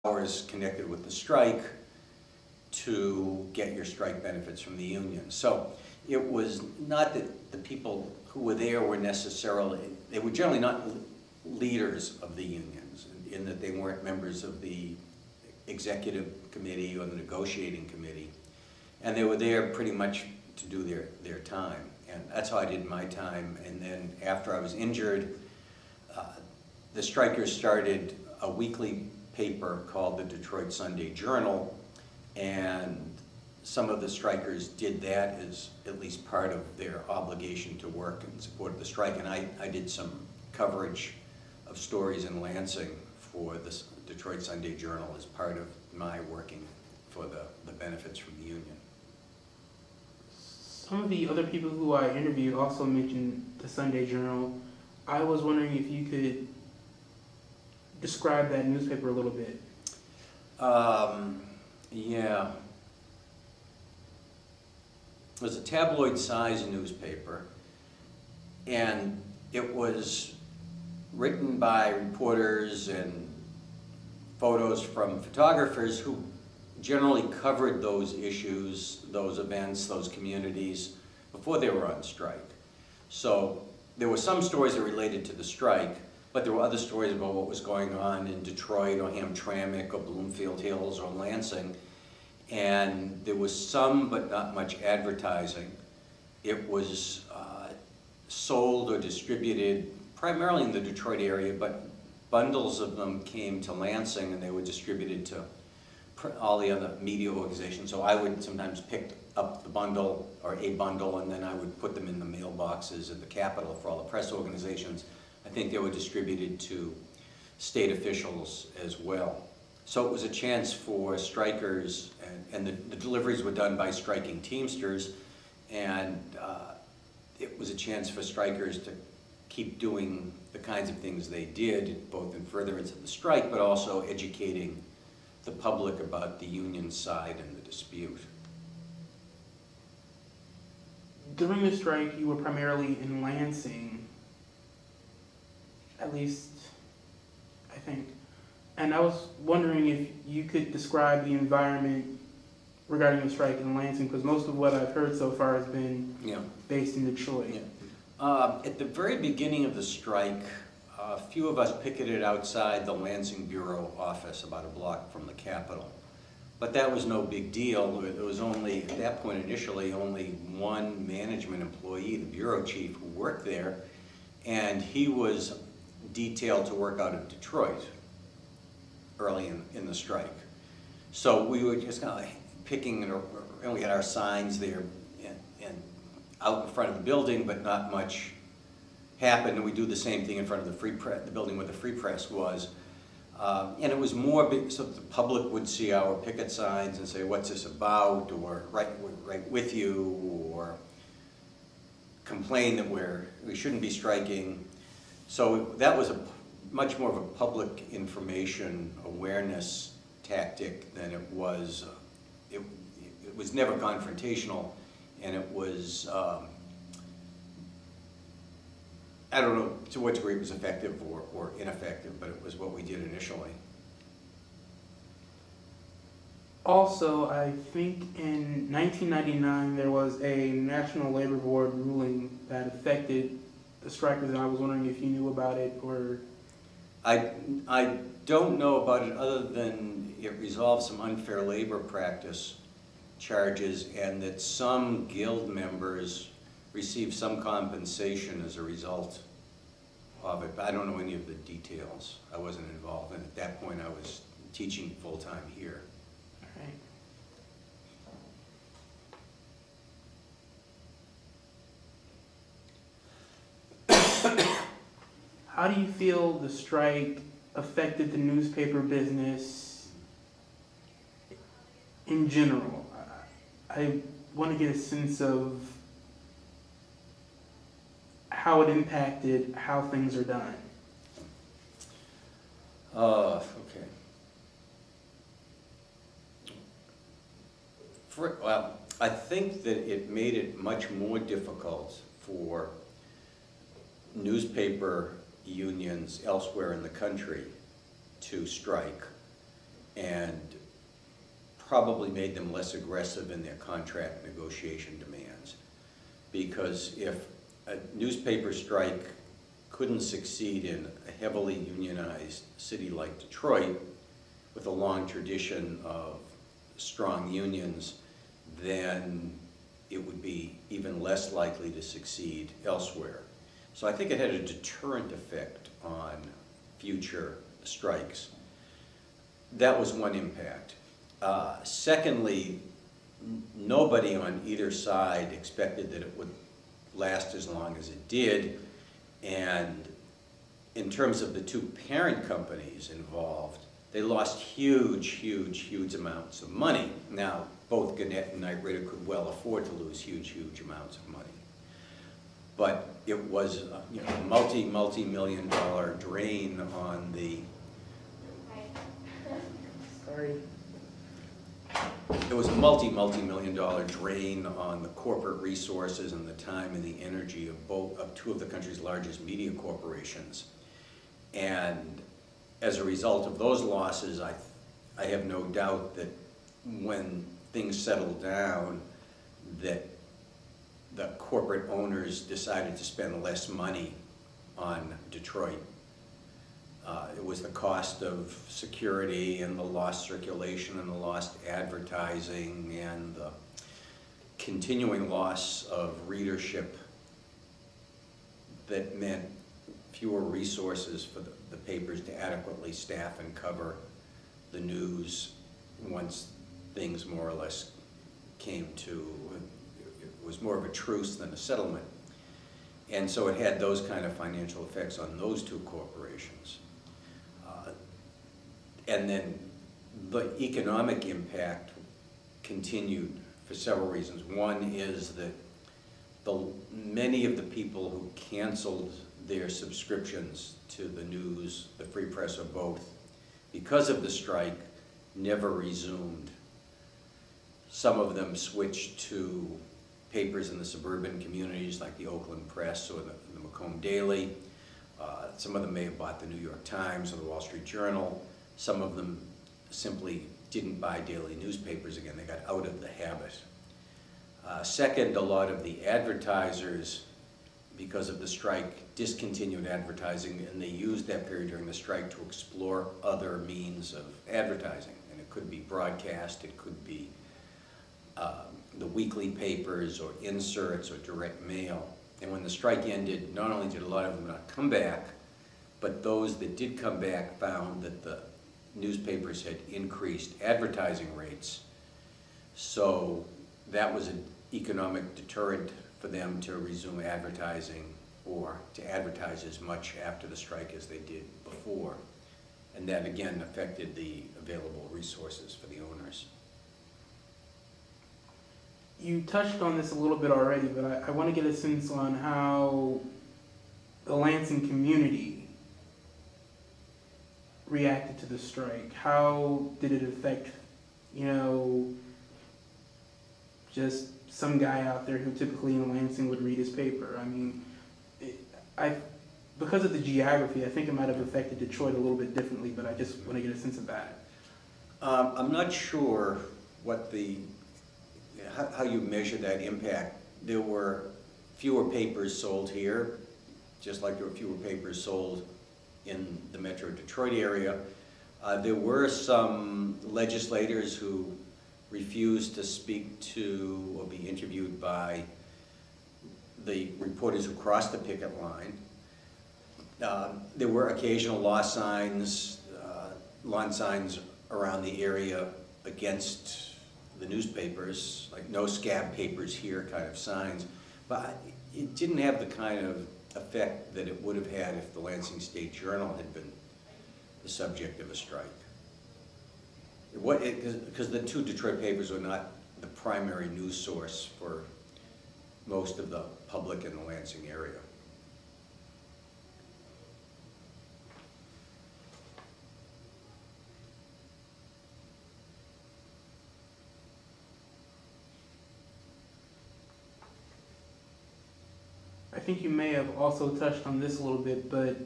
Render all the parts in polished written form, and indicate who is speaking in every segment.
Speaker 1: hours connected with the strike to get your strike benefits from the union. So it was not that the people who were there were necessarily, they were generally not leaders of the unions, in that they weren't members of the executive committee or the negotiating committee. And they were there pretty much to do their time. And that's how I did my time. And then after I was injured, the strikers started a weekly paper called the Detroit Sunday Journal, and some of the strikers did that as at least part of their obligation to work in support of the strike. And I did some coverage of stories in Lansing for the Detroit Sunday Journal as part of my working for the benefits from the union.
Speaker 2: Some of the other people who I interviewed also mentioned the Sunday Journal. I was wondering if you could describe that newspaper a little bit.
Speaker 1: Yeah. It was a tabloid-sized newspaper, and it was written by reporters and photos from photographers who generally covered those issues, those events, those communities before they were on strike. So there were some stories that related to the strike, but there were other stories about what was going on in Detroit or Hamtramck or Bloomfield Hills or Lansing. And there was some, but not much, advertising. It was sold or distributed primarily in the Detroit area, but bundles of them came to Lansing and they were distributed to all the other media organizations. So I would sometimes pick up the bundle or a bundle, and then I would put them in the mailboxes at the Capitol for all the press organizations. I think they were distributed to state officials as well. So it was a chance for strikers, and the deliveries were done by striking Teamsters, and it was a chance for strikers to keep doing the kinds of things they did, both in furtherance of the strike, but also educating the public about the union side in the dispute.
Speaker 2: During the strike, you were primarily in Lansing, at least, I think. And I was wondering if you could describe the environment regarding the strike in Lansing, because most of what I've heard so far has been based in Detroit.
Speaker 1: Yeah. At the very beginning of the strike, a few of us picketed outside the Lansing Bureau office about a block from the Capitol. But that was no big deal. There was only, at that point initially, only one management employee, the bureau chief, who worked there, and he was detailed to work out of Detroit early in the strike. So we were just kind of picking, and we had our signs there and out in front of the building, but not much happened. And we do the same thing in front of the Free Press, the building where the Free Press was. And it was more so that the public would see our picket signs and say, "What's this about?" or "Right with you," or complain that we shouldn't be striking. So that was much more of a public information awareness tactic than it was. It was never confrontational, and it was. I don't know to what degree it was effective or ineffective, but it was what we did initially.
Speaker 2: Also, I think in 1999 there was a National Labor Board ruling that affected the strikers, and I was wondering if you knew about it or...
Speaker 1: I don't know about it other than it resolved some unfair labor practice charges, and that some guild members received some compensation as a result of it, but I don't know any of the details. I wasn't involved, and at that point I was teaching full-time here.
Speaker 2: All right. How do you feel the strike affected the newspaper business in general? I want to get a sense of how it impacted how things are done.
Speaker 1: Okay. Well, I think that it made it much more difficult for newspaper unions elsewhere in the country to strike. and probably made them less aggressive in their contract negotiation demands. Because if a newspaper strike couldn't succeed in a heavily unionized city like Detroit, with a long tradition of strong unions, then it would be even less likely to succeed elsewhere. So I think it had a deterrent effect on future strikes. That was one impact. Secondly, nobody on either side expected that it would last as long as it did, and in terms of the two parent companies involved, they lost huge amounts of money. Now, both Gannett and Knight Ridder could well afford to lose huge amounts of money. But it was a multi-million dollar drain on the...
Speaker 2: Sorry.
Speaker 1: It was a multi-million dollar drain on the corporate resources and the time and the energy of two of the country's largest media corporations. And as a result of those losses, I have no doubt that when things settled down, that the corporate owners decided to spend less money on Detroit. It was the cost of security and the lost circulation and the lost advertising and the continuing loss of readership that meant fewer resources for the papers to adequately staff and cover the news once things more or less came to, it was more of a truce than a settlement. And so it had those kind of financial effects on those two corporations. And then the economic impact continued for several reasons. One is that many of the people who canceled their subscriptions to the news, the free press or both, because of the strike, never resumed. Some of them switched to papers in the suburban communities like the Oakland Press or the Macomb Daily. Some of them may have bought the New York Times or the Wall Street Journal. Some of them simply didn't buy daily newspapers again. They got out of the habit. Second, a lot of the advertisers, because of the strike, discontinued advertising, and they used that period during the strike to explore other means of advertising. And it could be broadcast, it could be the weekly papers or inserts or direct mail. And when the strike ended, not only did a lot of them not come back, but those that did come back found that the newspapers had increased advertising rates. So that was an economic deterrent for them to resume advertising or to advertise as much after the strike as they did before. And that again affected the available resources for the owners.
Speaker 2: You touched on this a little bit already, but I want to get a sense on how the Lansing community reacted to the strike. How did it affect, just some guy out there who typically in Lansing would read his paper? I mean, because of the geography, I think it might have affected Detroit a little bit differently, but I just want to get a sense of that.
Speaker 1: I'm not sure what how you measure that impact. There were fewer papers sold here, just like there were fewer papers sold in the Metro Detroit area. There were some legislators who refused to speak to or be interviewed by the reporters who crossed the picket line. There were occasional lawn signs around the area against the newspapers, like no scab papers here kind of signs, but it didn't have the kind of effect that it would have had if the Lansing State Journal had been the subject of a strike. Because the two Detroit papers were not the primary news source for most of the public in the Lansing area.
Speaker 2: I think you may have also touched on this a little bit, but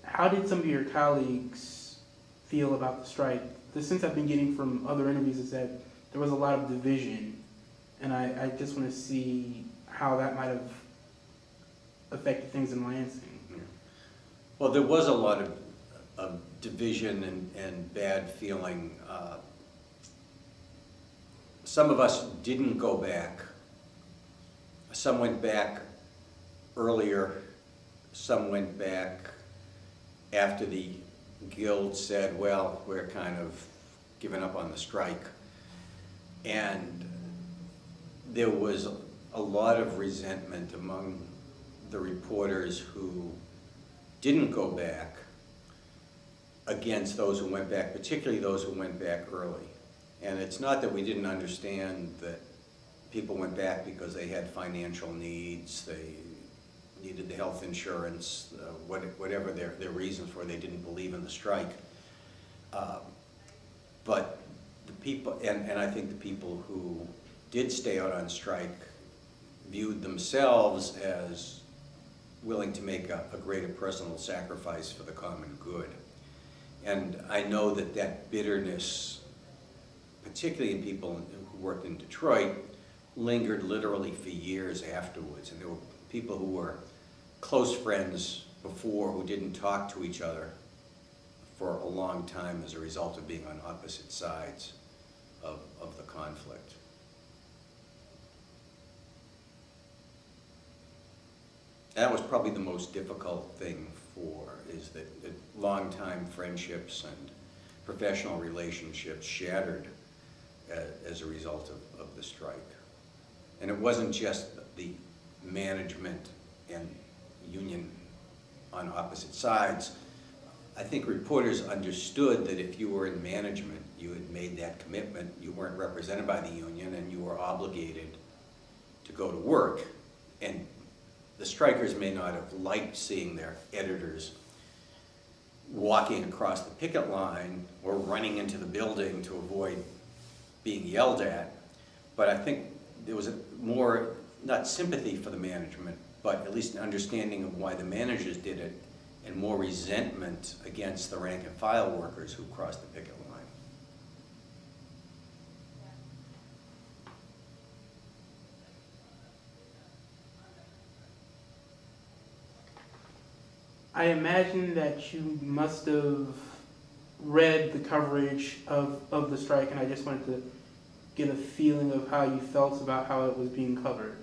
Speaker 2: how did some of your colleagues feel about the strike the sense I've been getting from other interviews is that there was a lot of division, and I just want to see how that might have affected things in Lansing.
Speaker 1: Yeah. Well, there was a lot of division and bad feeling. Some of us didn't go back. Some went back earlier. Some went back after the guild said, well, we're kind of giving up on the strike. And there was a lot of resentment among the reporters who didn't go back against those who went back, particularly those who went back early. And it's not that we didn't understand that people went back because they had financial needs, they needed the health insurance, whatever their reasons were, they didn't believe in the strike. But the people, and I think the people who did stay out on strike viewed themselves as willing to make a greater personal sacrifice for the common good. And I know that that bitterness, particularly in people who worked in Detroit, lingered literally for years afterwards. And there were people who were close friends before who didn't talk to each other for a long time as a result of being on opposite sides of the conflict. That was probably the most difficult thing is that long-time friendships and professional relationships shattered as a result of the strike. And it wasn't just the management and union on opposite sides. I think reporters understood that if you were in management, you had made that commitment, you weren't represented by the union, and you were obligated to go to work. And the strikers may not have liked seeing their editors walking across the picket line or running into the building to avoid being yelled at, but I think there was more, not sympathy for the management, but at least an understanding of why the managers did it, and more resentment against the rank and file workers who crossed the picket line.
Speaker 2: I imagine that you must have read the coverage of the strike, and I just wanted to get a feeling of how you felt about how it was being covered.